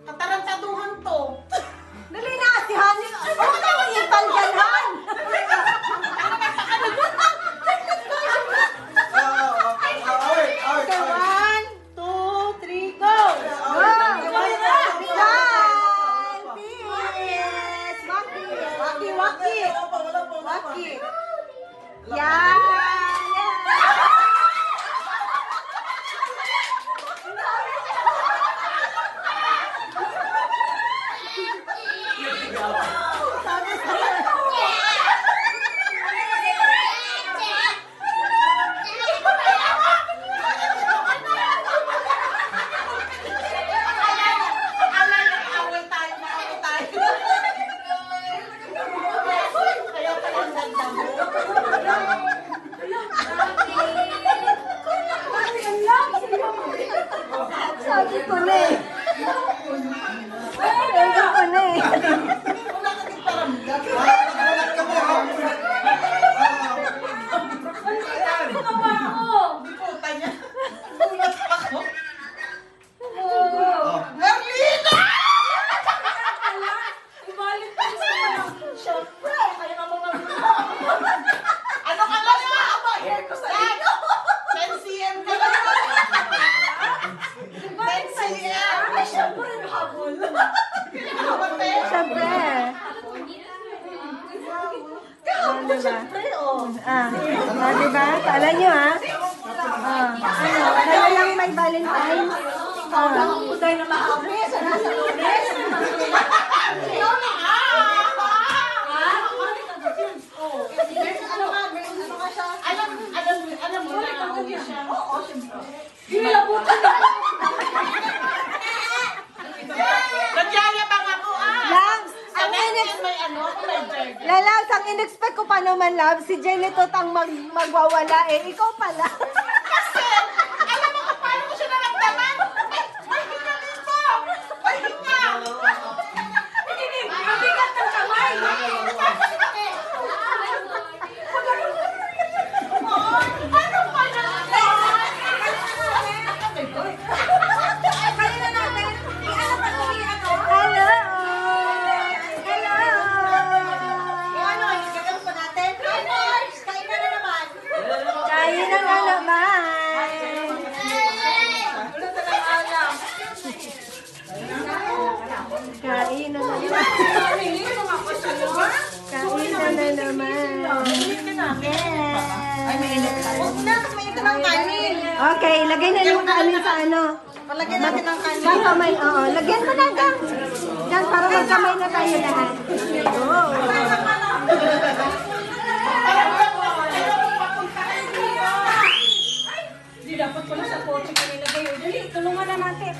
Katarantaduhan to. Dali na, si Hanin. Ano ka naman yung talganhan? Okay, 1, 2, 3, go! Go! Peace! Waki! Waki! Yan! Sabi ko na eh. Sabi ko na eh. Siyempre. Diba? Kala nyo ha? Kaya lang may Valentine. Puday na mahabis. Nasa lunes. Alam mo na nauwi siya. Oo, siyempre. Hinilabutan na. Nagyayabang ako Labs, ang may burger. Lalabs, ang in-expect ko pa naman, Labs, si Jenny Totang magwawala eh. Ikaw pala. Kasi, alam mo kung paano ko siya naramdaman? May hinga dito! May hinga! Mabigat ng kamay. Ano pa na? Hello! Hello! Kain na nga naman. Kain na naman. Kain na naman. Okay, lagay na yung kanin sa ano. Palagyan natin ng kanin. Sa kamay, oo. Lagyan mo na dyan. Dyan, para magkamay na tayo lahat. Oo. Hindi dapat pala sa kotse kanina kayo. Dali, tulungan na natin.